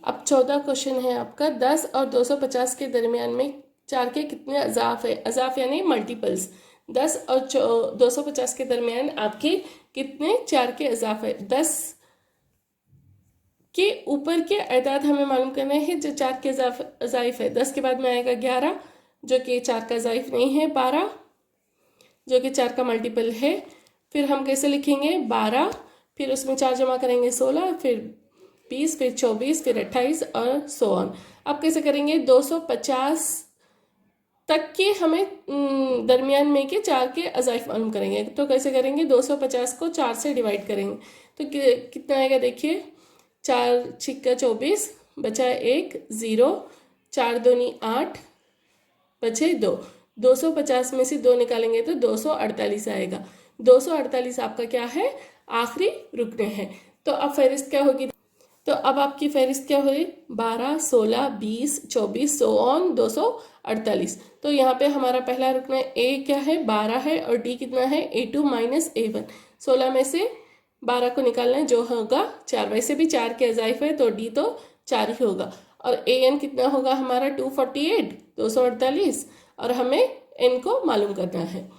अब 14 क्वेश्चन है आपका। 10 और 250 के दरमियान में 4 के कितने अज़ाफ है? अज़ाफ यानी मल्टीपल्स। 10 और 250 के दरमियान आपके कितने 4 के अज़ाफ है? 10 के ऊपर के अदाद हमें मालूम करना है जो 4 के अज़ाइफ है। 10 के बाद में आएगा 11 जो कि 4 का अज़ाइफ नहीं है, 12 जो कि 4 का मल्टीपल है। फिर हम कैसे लिखेंगे? 12, फिर उसमें 4 जमा करेंगे 16, फिर 20, फिर 24, फिर 28 और सो ऑन। अब कैसे करेंगे? 250 तक के हमें दरमियान में के 4 के अज़ाइफ मालूम करेंगे। तो कैसे करेंगे? 250 को 4 से डिवाइड करेंगे तो कितना आएगा? देखिए 4 छिक्का 24, बचा 1 0, 4 दूनी 8, बचे 2। 250 में से 2 निकालेंगे तो 248 आएगा। 248 आपका क्या है? आखिरी रुकने हैं। तो अब फहरिस्त क्या होगी? तो अब आपकी फहरिस्त क्या हुई? 12, 16, 20, 24 सो ऑन 248। तो यहाँ पे हमारा पहला रुकना ए क्या है? 12 है और डी कितना है? A2 minus A1। 16 में से 12 को निकालना है जो होगा 4। वैसे भी 4 के अज़ाइफ है तो डी तो 4 ही होगा। और AN कितना होगा हमारा? 248, 248 और हमें N को मालूम करना है।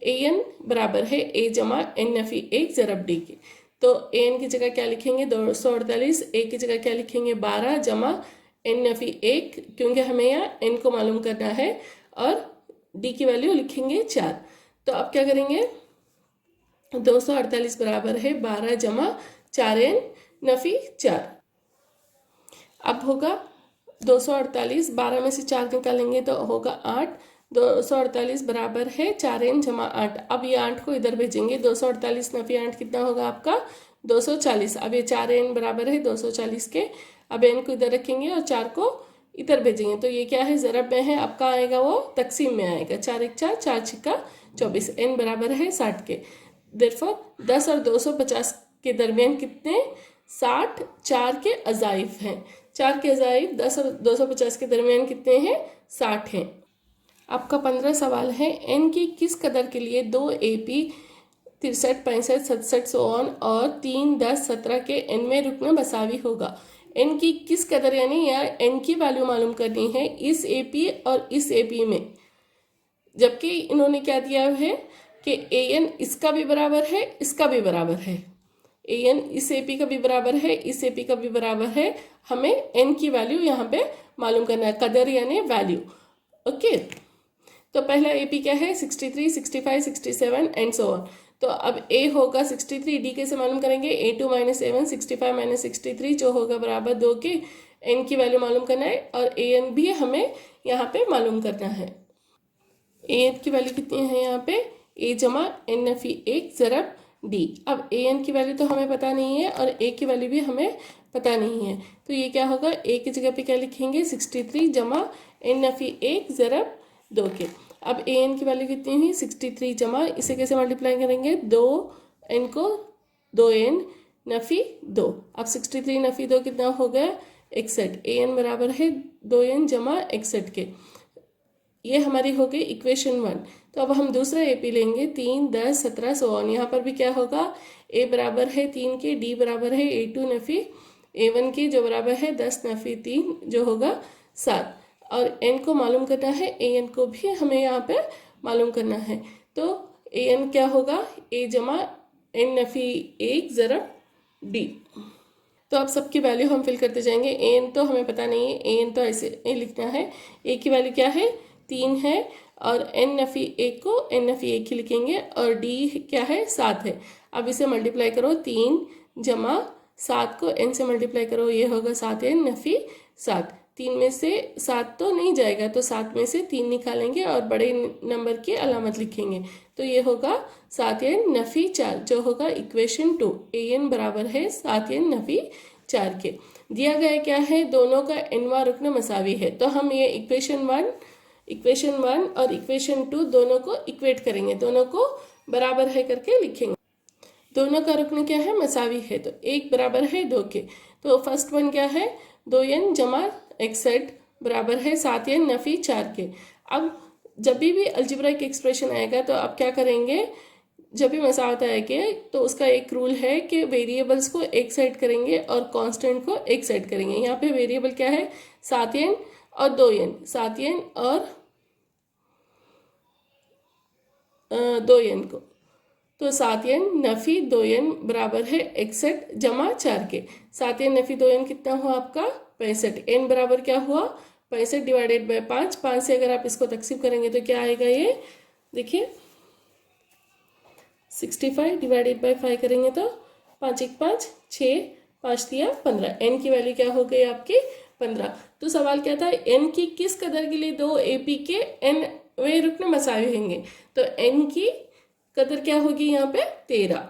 AN बराबर है A जमा N नफी 1 ज़रब D के। तो AN की जगह क्या लिखेंगे? 248। A की जगह क्या लिखेंगे? 12 जमा N नफी 1 क्योंकि हमें यहाँ N को मालूम करना है और D की वैल्यू लिखेंगे 4। तो अब क्या करेंगे? 248 बराबर है 12 जमा 4N नफी 4। अब होगा 248, 12 में से 4 निकालेंगे तो होगा 8। 248 बराबर है 4N जमा 8। अब ये 8 को इधर भेजेंगे। 248 नफी 8 कितना होगा आपका? 240। अब ये 4N बराबर है 240 के। अब N को इधर रखेंगे और 4 को इधर भेजेंगे तो ये क्या है? ज़रब में है। आपका आएगा वो तकसीम में आएगा। 4 1 4, 4 छिक्का 24। N बराबर है 60 के। देयरफॉर 10 और 250 के दरमियान कितने? 60 4 के अज़ाइफ हैं। 4 के अज़ाइफ 10 और 250 के दरमियान कितने हैं? 60 हैं। आपका 15 सवाल है। एन की किस कदर के लिए 2 AP 63, 65, 67 सो ऑन और 3, 10, 17 के एन में रुकना मसावी होगा। एन की किस कदर यानी यार एन की वैल्यू मालूम करनी है इस AP और इस AP में, जबकि इन्होंने क्या दिया है कि AN इसका भी बराबर है, इसका भी बराबर है। AN इस AP का भी बराबर है, इस AP का भी बराबर है। हमें N की वैल्यू यहाँ पे मालूम करना है, कदर यानी वैल्यू। ओके, तो पहला AP क्या है? 63, 65, 67 एंड सो ऑन। तो अब A होगा 63, D कैसे मालूम करेंगे? A2 माइनस A1, 65 माइनस 63 जो होगा बराबर 2 के। N की वैल्यू मालूम करना है और AN भी हमें यहाँ पे मालूम करना है। AN की वैल्यू कितनी है यहाँ पे? A जमा N नफी 1 ज़रब D। अब AN की वैल्यू तो हमें पता नहीं है और A की वैल्यू भी हमें पता नहीं है। तो ये क्या होगा? A की जगह पे क्या लिखेंगे? 63 जमा N नफी 1 ज़रब 2 के। अब AN की वैल्यू कितनी हुई? 63 जमा, इसे कैसे मल्टीप्लाई करेंगे? 2N को 2N नफी 2। अब 63 नफी 2 कितना हो गया? 61। AN बराबर है 2N जमा 61 के। ये हमारी हो गई इक्वेशन 1। तो अब हम दूसरा AP लेंगे 3, 10, 17 सो ऑन। यहाँ पर भी क्या होगा? A बराबर है 3 के, D बराबर है A2 नफी A1 की जो बराबर है 10 नफी 3 जो होगा 7। और N को मालूम करना है, AN को भी हमें यहाँ पे मालूम करना है। तो AN क्या होगा? A जमा N नफी 1 ज़रब D। तो अब सबकी वैल्यू हम फिल करते जाएंगे। AN तो हमें पता नहीं है, AN तो ऐसे लिखना है। A की वैल्यू क्या है? 3 है और N नफी 1 को N नफी 1 ही लिखेंगे और D क्या है? 7 है। अब इसे मल्टीप्लाई करो, 3 जमा 7 को N से मल्टीप्लाई करो, ये होगा 7N नफी 7। 3 में से 7 तो नहीं जाएगा तो 7 में से 3 निकालेंगे और बड़े नंबर की अलामत लिखेंगे तो ये होगा 7N नफी 4 जो होगा इक्वेशन 2। AN बराबर है 7N नफी 4 के। दिया गया क्या है? दोनों का nवां रुकन मसावी है। तो हम ये इक्वेशन 1 और इक्वेशन 2 दोनों को इक्वेट करेंगे, दोनों को बराबर है करके लिखेंगे। दोनों का रुकन क्या है? मसावी है। तो एक बराबर है 2 के। तो फर्स्ट वन क्या है? 2N जमा 61 बराबर है 7N नफी 4 के। अब जब भी अलजेब्राइक एक्सप्रेशन आएगा तो आप क्या करेंगे? जब भी मसावत आएगा तो उसका एक रूल है कि वेरिएबल्स को एक साइड करेंगे और कांस्टेंट को एक साइड करेंगे। यहाँ पे वेरिएबल क्या है, 7n और 2n, 7n और 2n को, तो 7n नफी 2n बराबर है 61 जमा 4 के। 7n नफी 2n कितना हुआ आपका 65। n बराबर क्या हुआ 65 डिवाइडेड बाय 5। 5 से अगर आप इसको तकसीम करेंगे तो क्या आएगा, ये देखिए 65 डिवाइडेड बाय 5 करेंगे तो 5 1 5 6, 5 दिया 15। n की वैल्यू क्या हो गई आपकी 15। तो सवाल क्या था, n की किस कदर के लिए दो AP के n वे रुकन मसावे होंगे, तो n की कदर क्या होगी यहाँ पे 13।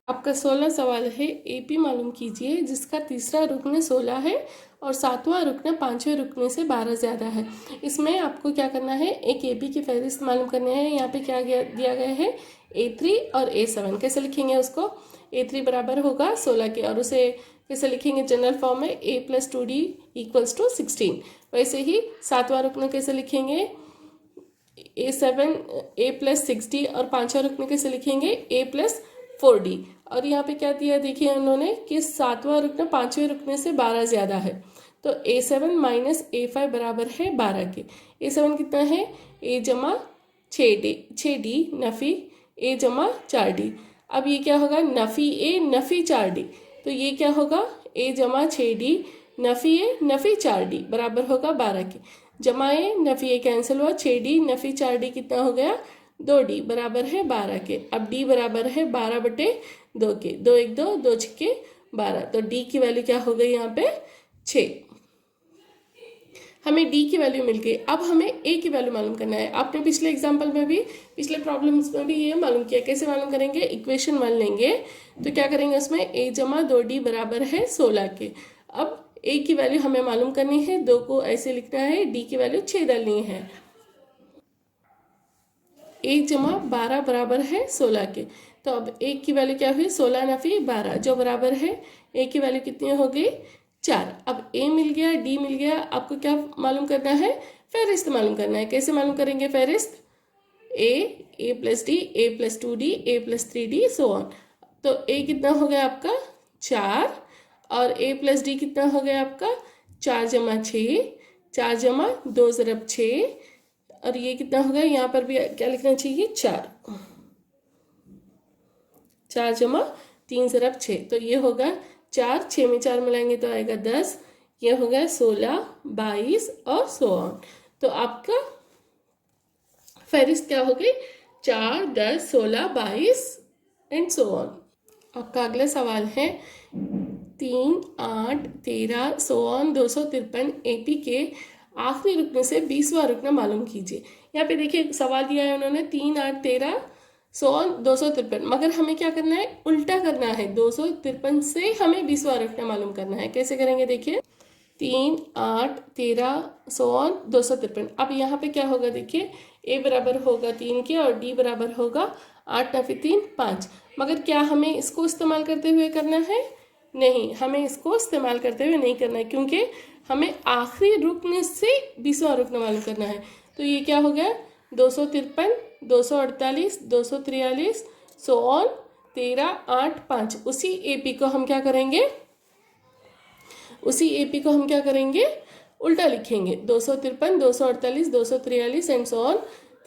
आपका 16 सवाल है, AP मालूम कीजिए जिसका तीसरा रुकन 16 है और सातवां रुकन पांचवें रुकने से 12 ज़्यादा है। इसमें आपको क्या करना है, एक AP की फहरिस्त मालूम करनी है। यहाँ पे क्या दिया गया है, A3 और A7। कैसे लिखेंगे उसको, A3 बराबर होगा 16 के, और उसे कैसे लिखेंगे जनरल फॉर्म में A + 2D = 16। वैसे ही सातवां रुकन कैसे लिखेंगे, A7 A + 6D, और पांचवा रुकन कैसे लिखेंगे A + 4D। और यहाँ पे क्या दिया देखिए उन्होंने कि सातवां रुकन पांचवें रुकने से 12 ज़्यादा है, तो A7 - A5 बराबर है 12 के। A7 कितना है, A जमा 6D नफ़ी A जमा 4D। अब ये क्या होगा, नफ़ी A नफ़ी 4D, तो ये क्या होगा A जमा 6D नफ़ी A नफ़ी 4D बराबर होगा 12 के। जमा A नफ़ी A कैंसिल हुआ, 6D नफ़ी 4D कितना हो गया 2D बराबर है 12 के। अब D बराबर है 12/2 के, 2 1 2 2 6 12, तो D की वैल्यू क्या हो गई यहाँ पे 6। हमें D की वैल्यू मिल गई। अब हमें A की वैल्यू मालूम करना है। आपने पिछले एग्जाम्पल में भी, पिछले प्रॉब्लम्स में भी ये मालूम किया। कैसे मालूम करेंगे, इक्वेशन 1 लेंगे तो क्या करेंगे उसमें A जमा 2D बराबर है 16 के। अब A की वैल्यू हमें मालूम करनी है, 2 को ऐसे लिखना है, D की वैल्यू 6 डालनी है। A जमा 12 बराबर है 16 के, तो अब A की वैल्यू क्या हुई 16 नफ़ी 12 जो बराबर है A की वैल्यू कितनी हो गई 4। अब A मिल गया, D मिल गया, आपको क्या मालूम करना है, फहरिस्त मालूम करना है। कैसे मालूम करेंगे फहरिस्त, A + D A + 2D A + 3D so on. तो A कितना हो गया आपका 4 और A + D कितना हो गया आपका 4 जमा 6, 4 जमा 2 ज़रब 6, और ये कितना हो गया, यहाँ पर भी क्या लिखना चाहिए 4, 4 जमा 3 ज़रब 6, तो ये होगा 4, 6 में 4 मिलाएंगे तो आएगा 10, ये हो गया 16 22 और सो ऑन। तो आपका फहरिस्त क्या हो गई 4 10 16 22 एंड सो ऑन। आपका अगला सवाल है 3 8 13 सो ऑन 253 AP के आखिरी रुकने से 20वां रुकना मालूम कीजिए। यहाँ पे देखिए सवाल दिया है उन्होंने 3 8 13 सो ऑन 253, मगर हमें क्या करना है, उल्टा करना है। 253 से हमें 20वां रुकना मालूम करना है। कैसे करेंगे देखिए, 3 8 13 सो ऑन 253। अब यहाँ पे क्या होगा देखिए, A बराबर होगा 3 के और D बराबर होगा 8 नफ़ी 3 5, मगर क्या हमें इसको इस्तेमाल करते हुए करना है, नहीं, हमें इसको इस्तेमाल करते हुए नहीं करना है, क्योंकि हमें आखिरी रुकने से 20वां रुकना मालूम करना है। तो ये क्या हो गया 253 248 243 सो ऑन 13 8 5। उसी AP को हम क्या करेंगे, उसी AP को हम क्या करेंगे, उल्टा लिखेंगे, 253 248 243 एंड सो ऑन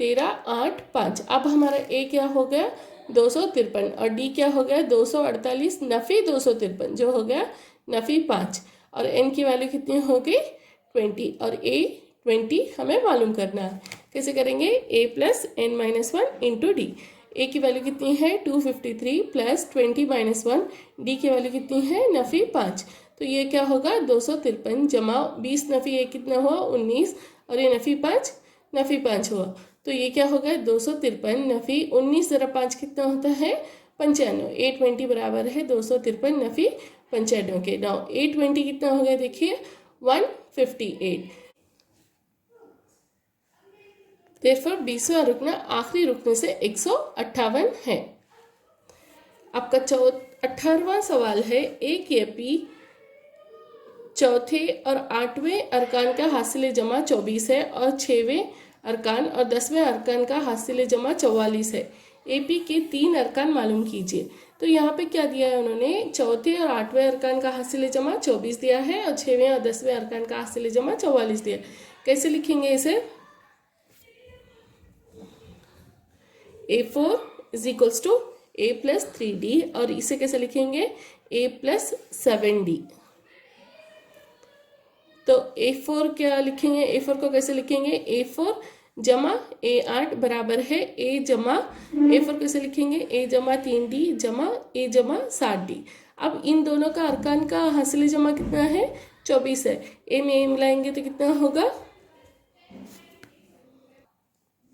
13 8 5। अब हमारा A क्या हो गया 253 और D क्या हो गया 248 नफ़ी 253 जो हो गया नफ़ी 5, और N की वैल्यू कितनी हो गई 20, और A 20 हमें मालूम करना है। कैसे करेंगे, A + N - 1 into D। A की वैल्यू कितनी है 253 + 20 - 1, D की वैल्यू कितनी है नफ़ी 5, तो ये क्या होगा 253 जमा 20 नफ़ी 1 कितना हुआ 19, और ये नफ़ी 5 हुआ, तो ये क्या होगा 253 नफ़ी 19 ज़रब 5 कितना होता है 95। 820 बराबर है 253 नफ़ी 95 के। नाउ 820 कितना हो गया देखिए 158। देयरफॉर 20वां रुकना आखिरी रुकने से 158 है। आपका 18वां सवाल है, एक AP चौथे और 8वें अरकान का हासिल जमा 24 है और 6वें अरकान और 10वें अरकान का हासिल जमा 44 है। एपी के 3 अरकान मालूम कीजिए। तो यहाँ पे क्या दिया है उन्होंने, चौथे और 8वें अरकान का हासिल जमा 24 दिया है और 6वें और 10वें अरकान का हासिल जमा 44 दिया है। कैसे लिखेंगे इसे, A4 is equals to A plus 3D, और इसे कैसे लिखेंगे, A प्लस 7D। तो A4 क्या लिखेंगे, A4 को कैसे लिखेंगे, A4 जमा A8 बराबर है A जमा, A4 कैसे लिखेंगे, A जमा 3D जमा A जमा 7D। अब इन दोनों का अरकान का हासिल जमा कितना है, 24 है। A में A मिलाएंगे तो कितना होगा,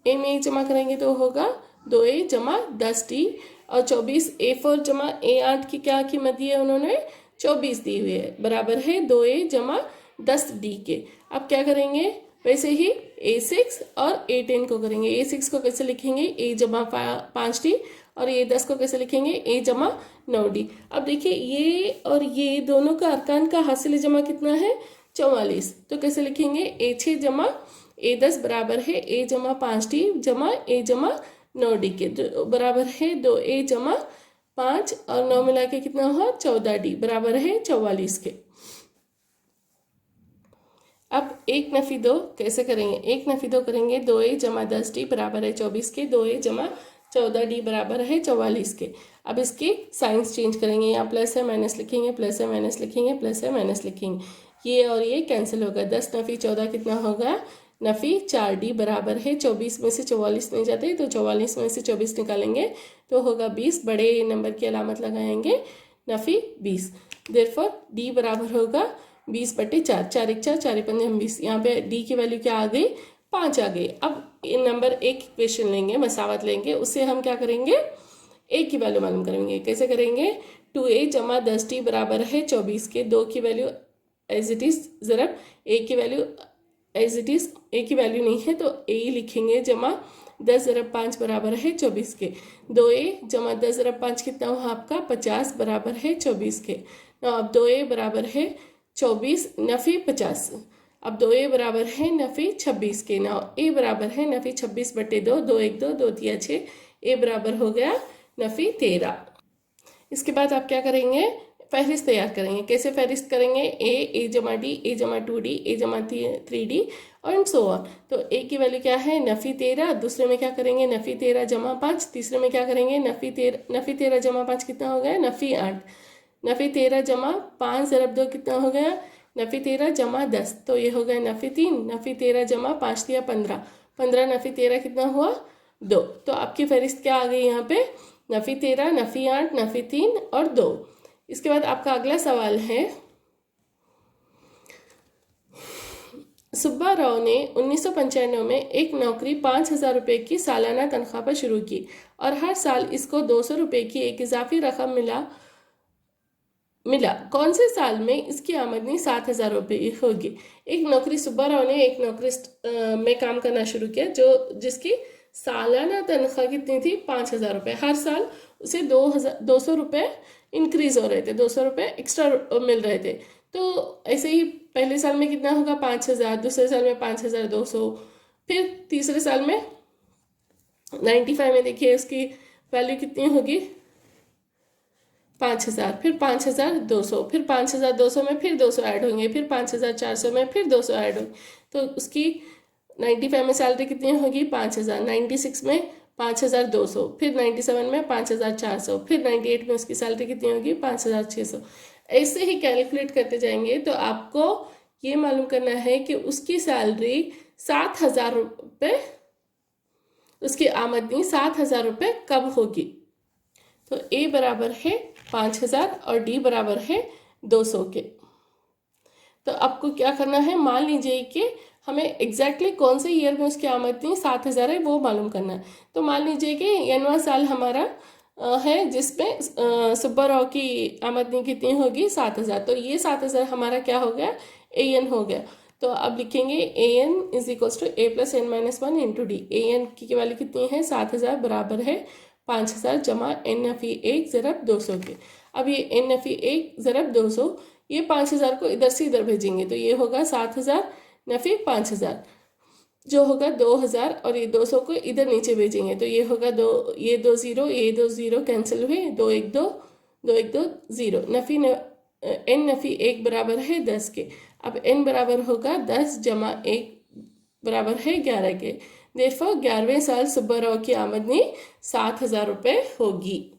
A में A जमा करेंगे तो होगा 2A जमा 10D, और 24 A4 जमा A8 की क्या कीमत दी है उन्होंने, 24 दी हुई है, बराबर है 2A जमा 10D के। अब क्या करेंगे, वैसे ही A6 और A10 को करेंगे। A6 को कैसे लिखेंगे, A जमा 5D, और A10 को कैसे लिखेंगे, A जमा 9D। अब देखिए ये और ये दोनों का अरकान का हासिल जमा कितना है, 44। तो कैसे लिखेंगे, A6 जमा A10 बराबर है A जमा 5D जमा A जमा 9D के, तो बराबर है 2A जमा 5 और 9 मिला के कितना हुआ, 14D, बराबर है 44 के। अब 1 नफी 2 कैसे करेंगे, 1 नफी 2 करेंगे, 2A जमा 10D बराबर है 24 के, 2A जमा 14D बराबर है 44 के। अब इसकी साइंस चेंज करेंगे, यहाँ प्लस है माइनस लिखेंगे, प्लस है माइनस लिखेंगे, प्लस है माइनस लिखेंगे, ये और ये कैंसिल होगा। 10 नफी 14 कितना होगा, नफी 4D बराबर है 24 में से 44 नहीं जाते, तो 44 में से 24 निकालेंगे तो होगा 20, बड़े नंबर की अलामत लगाएंगे, नफी 20। देयरफॉर D बराबर होगा 20/4, 4 1 4, 4 5 20। यहाँ पे D की वैल्यू क्या आ गई, 5 आ गई। अब नंबर 1 इक्वेशन लेंगे, मसावत लेंगे, उससे हम क्या करेंगे, A की वैल्यू मालूम करेंगे। कैसे करेंगे, 2A जमा 10D बराबर है 24 के, 2 की वैल्यू एज इट इज, ज़रब A की value as it is, A की वैल्यू नहीं है तो A लिखेंगे, जमा 10 ज़रब 5 बराबर है 24 के, 2A जमा 10 ज़रब 5 कितना हुआ आपका, 50 बराबर है 24 के। अब 2A बराबर है 24 नफी 50, अब 2A बराबर है नफी 26 के। ना A बराबर है नफी 26/2, 2 1 2, 2 3 6, A बराबर हो गया नफी 13। इसके बाद आप क्या करेंगे, फहरिस्त तैयार करेंगे। कैसे फहरिस्त करेंगे, A जमा D, A जमा 2D, A जमा 3D और एंड सो ऑन। तो A की वैल्यू क्या है, नफी 13, दूसरे में क्या करेंगे, नफी 13 जमा 5, तीसरे में क्या करेंगे, नफी 13 जमा 5 कितना हो गया, नफी 8, नफी 13 जमा 5 ज़रब 2 कितना हो गया, नफी 13 जमा 10, तो ये हो गया नफी 3, नफी 13 जमा 5 दिया 15, 15 नफी 13 कितना हुआ, 2। तो आपकी फहरिस्त क्या आ गई यहाँ पे, नफी 13, नफी 8, नफी 3 और 2। इसके बाद आपका अगला सवाल है, सुब्बा राव ने 1995 में एक नौकरी 5,000 रुपये की सालाना तनख्वाह पर शुरू की और हर साल इसको 200 रुपये की एक इजाफी रकम मिला। कौन से साल में इसकी आमदनी 7,000 रुपये होगी। एक नौकरी, सुब्बा राव ने एक नौकरी में काम करना शुरू किया जिसकी सालाना तनख्वाह कितनी थी, 5,000 रुपये। हर साल उसे 200 रुपये इंक्रीज हो रहे थे, 200 रुपये एक्स्ट्रा मिल रहे थे। तो ऐसे ही पहले साल में कितना होगा, 5,000, दूसरे साल में 5,200, फिर तीसरे साल में 95 में देखिए उसकी वैल्यू कितनी होगी, 5,000, फिर 5,200, फिर 5,200 में फिर 200 ऐड होंगे, फिर 5,400 में फिर 200 ऐड होंगे, तो उसकी 95 में सैलरी कितनी होगी, 5,000, 96 में 5,200, फिर 97 में 5,400, फिर 98 में उसकी सैलरी कितनी होगी, 5,600। ऐसे ही कैलकुलेट करते जाएंगे तो आपको ये मालूम करना है कि उसकी सैलरी 7,000 रुपये, उसकी आमदनी 7,000 रुपये कब होगी। तो A बराबर है 5,000 और D बराबर है 200 के। तो आपको क्या करना है, मान लीजिए कि हमें एग्जैक्टली कौन से ईयर में उसकी आमदनी 7,000 है वो मालूम करना है। तो मान लीजिए कि एनवा साल हमारा है जिसमें सुब्बा राव की आमदनी कितनी होगी, 7,000। तो ये 7,000 हमारा क्या हो गया, AN हो गया। तो अब लिखेंगे AN is equals to A + n-1 into D। AN की वैल्यू कितनी है, 7,000 बराबर है 5,000 जमा n-1 ज़रब 200 के। अब ये n-1 ज़रब 200, ये 5,000 को इधर से इधर भेजेंगे तो ये होगा 7,000 - 5,000। जो होगा 2000 और ये 200 को इधर नीचे भेजेंगे तो ये होगा ये 2 0 कैंसिल हुए, 2 1 2 0। n नफ़ी 1 बराबर है 10 के। अब n बराबर होगा 10 जमा 1 बराबर है 11 के। देयरफॉर 11वें साल सुब्बाराव की आमदनी 7,000 रुपये होगी।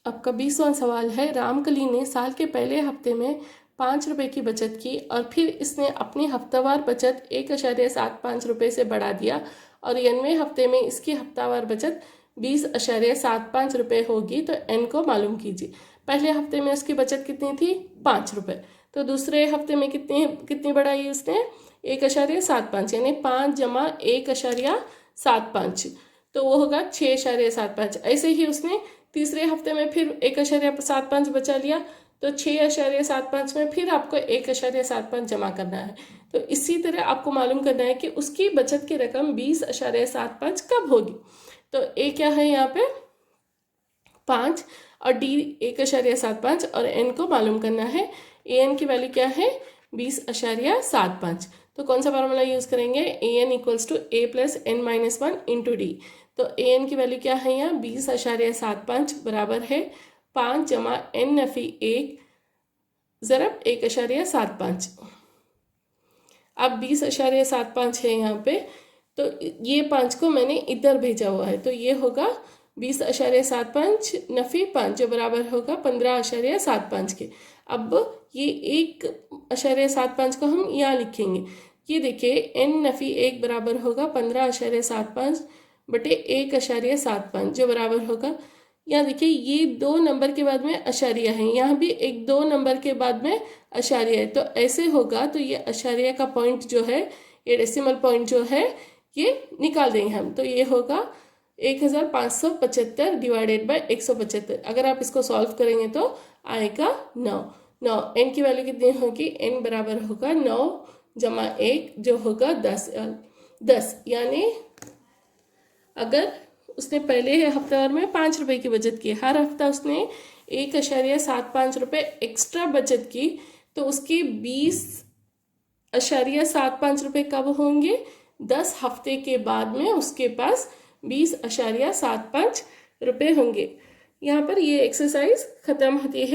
अब का 20वां सवाल है, रामकली ने साल के पहले हफ्ते में 5 रुपये की बचत की और फिर इसने अपनी हफ्तावार बचत 1.75 रुपये से बढ़ा दिया और 90वें हफ्ते में इसकी हफ्तावार बचत 20.75 रुपये होगी तो n को मालूम कीजिए। पहले हफ्ते में उसकी बचत कितनी थी? 5 रुपये। तो दूसरे हफ्ते में कितनी बढ़ाई उसने? 1.75 यानी 5 जमा 1.75 तो वो होगा 6.75। ऐसे ही उसने तीसरे हफ्ते में फिर 1.75 बचा लिया तो 6.75 में फिर आपको 1.75 जमा करना है। तो इसी तरह आपको मालूम करना है कि उसकी बचत की रकम 20.75 कब होगी। तो ए क्या है यहाँ पे? 5 और डी 1.75 और n को मालूम करना है। ए एन की वैल्यू क्या है? 20.75। तो कौन सा फार्मूला यूज़ करेंगे? A N equals to A plus N minus 1 into D. तो ए एन की वैल्यू क्या है यहाँ? 20.75 बराबर है 5 जमा n नफ़ी 1 ज़रब 1.75। अब 20.75 है यहाँ पे, तो ये 5 को मैंने इधर भेजा हुआ है तो ये होगा 20.75 नफ़ी 5 जो बराबर होगा 15.75 के। अब ये 1.75 को हम यहाँ लिखेंगे। ये देखिए n नफ़ी 1 बराबर होगा 15.75 बटे 1.75 जो बराबर होगा, यहाँ देखिए ये 2 नंबर के बाद में अशारिया है, यहाँ भी एक 2 नंबर के बाद में अशारिया है। तो ऐसे होगा तो ये अशारिया का पॉइंट जो है, ये डेसिमल पॉइंट जो है ये निकाल देंगे हम। तो ये होगा 1575 डिवाइडेड बाय 175। अगर आप इसको सॉल्व करेंगे तो आएगा 9। n की वैल्यू कितनी होगी? n बराबर होगा 9 जमा 1 जो होगा 10 यानी अगर उसने पहले हफ्तावार में 5 रुपये की बचत की, हर हफ्ता उसने 1.75 रुपये एक्स्ट्रा बचत की, तो उसकी 20.75 रुपये कब होंगे? 10 हफ्ते के बाद में उसके पास 20.75 रुपये होंगे। यहाँ पर ये एक्सरसाइज खत्म होती है।